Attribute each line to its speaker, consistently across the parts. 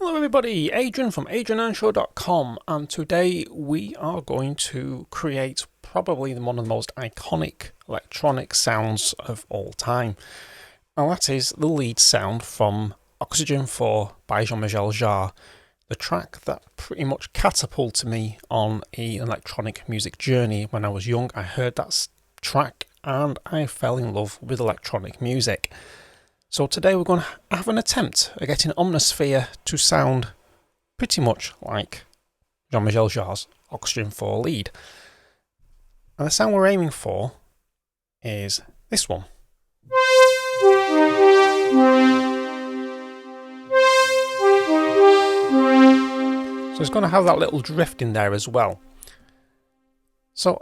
Speaker 1: Hello everybody, Adrian from adrianearnshaw.com, and today we are going to create probably one of the most iconic electronic sounds of all time. And that is the lead sound from Oxygene IV by Jean-Michel Jarre, the track that pretty much catapulted me on an electronic music journey. When I was young, I heard that track and I fell in love with electronic music. So today we're going to have an attempt at getting Omnisphere to sound pretty much like Jean-Michel Jarre's Oxygene IV lead. And the sound we're aiming for is this one. So it's going to have that little drift in there as well. So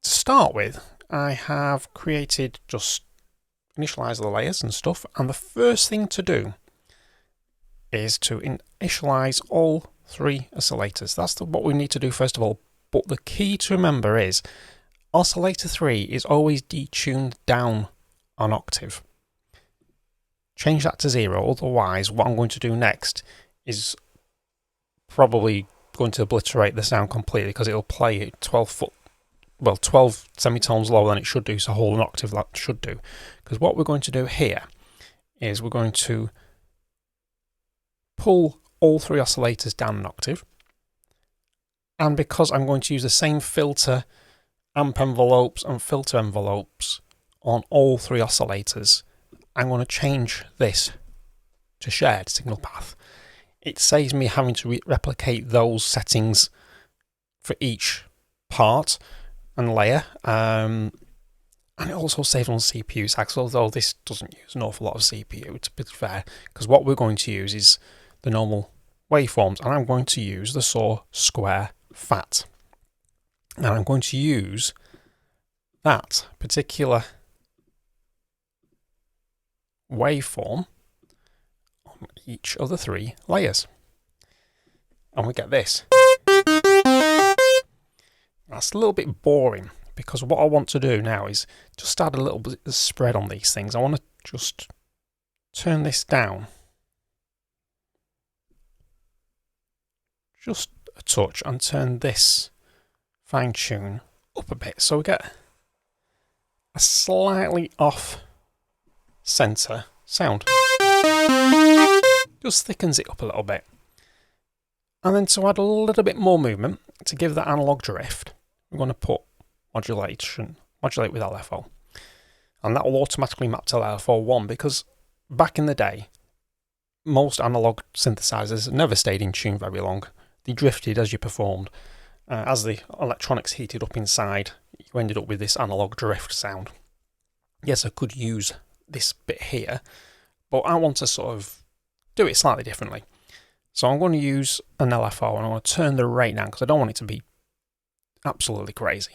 Speaker 1: to start with, I have created just initialize the layers and stuff, and the first thing to do is to initialize all three oscillators. That's what we need to do first of all, but the key to remember is oscillator 3 is always detuned down an octave. Change that to 0, otherwise what I'm going to do next is probably going to obliterate the sound completely, because it'll play 12 semitones lower than it should do, so hold an octave that should do. Because what we're going to do here is we're going to pull all three oscillators down an octave, and because I'm going to use the same filter amp envelopes and filter envelopes on all three oscillators, I'm going to change this to shared signal path. It saves me having to replicate those settings for each part and layer, and it also saves on CPU stacks, although this doesn't use an awful lot of CPU, to be fair, because what we're going to use is the normal waveforms, and I'm going to use the saw square fat, and I'm going to use that particular waveform on each of the three layers, and we get this. That's a little bit boring, because what I want to do now is just add a little bit of spread on these things. I want to just turn this down just a touch and turn this fine tune up a bit, so we get a slightly off center sound. Just thickens it up a little bit. And then to add a little bit more movement, to give that analog drift, we're going to put modulate with LFO. And that will automatically map to LFO 1, because back in the day, most analog synthesizers never stayed in tune very long. They drifted as you performed. As the electronics heated up inside, you ended up with this analog drift sound. Yes, I could use this bit here, but I want to sort of do it slightly differently. So I'm going to use an LFO, and I'm going to turn the rate down because I don't want it to be absolutely crazy.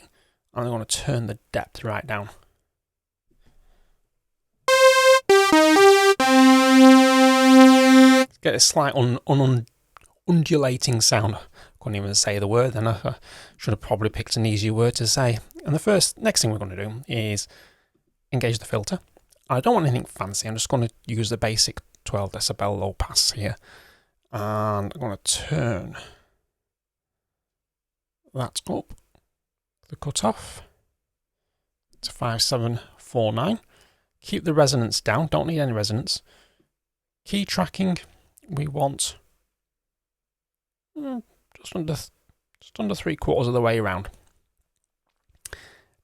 Speaker 1: And I'm going to turn the depth right down. Get a slight undulating sound. I couldn't even say the word, then I should have probably picked an easier word to say. And the next thing we're going to do is engage the filter. I don't want anything fancy, I'm just going to use the basic 12 decibel low pass here. And I'm going to turn that up, the cutoff, to 5749. Keep the resonance down, don't need any resonance. Key tracking, we want just under 3/4 of the way around.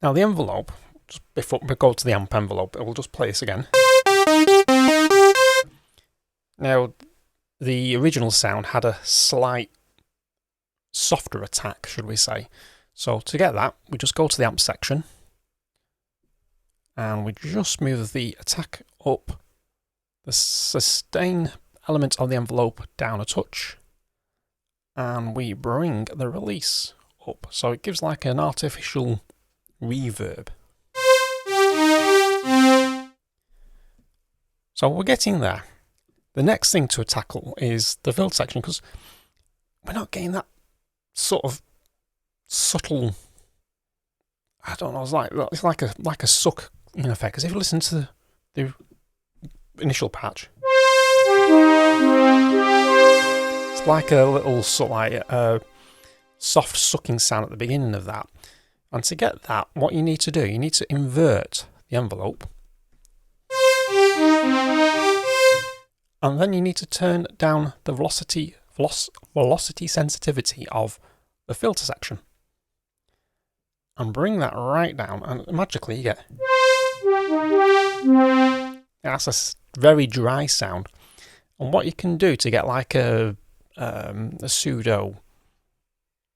Speaker 1: Now the envelope, just before we go to the amp envelope, it will just play this again. Now, the original sound had a slight softer attack, should we say. So to get that, we just go to the amp section and we just move the attack up, the sustain element of the envelope down a touch, and we bring the release up. So it gives like an artificial reverb. So we're getting there. The next thing to tackle is the filter section, because we're not getting that sort of subtle, I don't know, it's like a suck in effect. Because if you listen to the initial patch, just like a little sort of like soft sucking sound at the beginning of that. And to get that, what you need to do, you need to invert the envelope. And then you need to turn down the velocity sensitivity of the filter section. And bring that right down, and magically you get... That's a very dry sound. And what you can do to get like a pseudo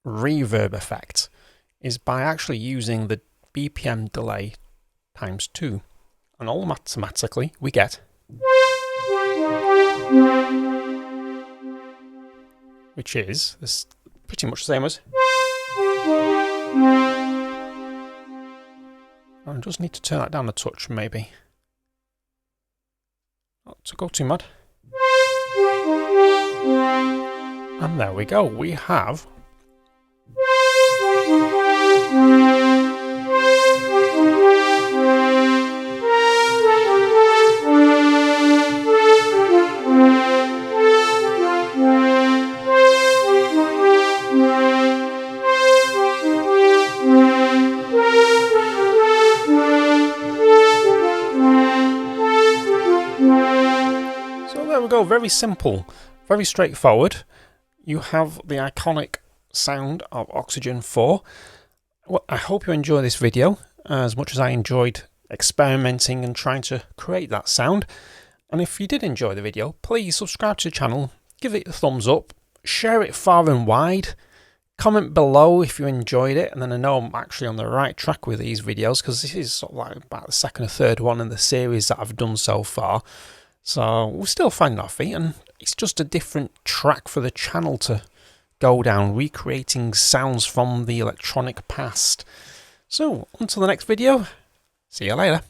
Speaker 1: reverb effect is by actually using the BPM delay ×2, and automatically we get, which is this pretty much the same as. I just need to turn that down a touch, maybe. Not to go too mad. And there we go. We have very simple, very straightforward. You have the iconic sound of Oxygene IV. Well, I hope you enjoy this video as much as I enjoyed experimenting and trying to create that sound. And if you did enjoy the video, please subscribe to the channel, give it a thumbs up, share it far and wide, comment below if you enjoyed it, and then I know I'm actually on the right track with these videos, because this is sort of like about the second or third one in the series that I've done so far. So we're still finding our feet, and it's just a different track for the channel to go down, recreating sounds from the electronic past. So until the next video, see you later.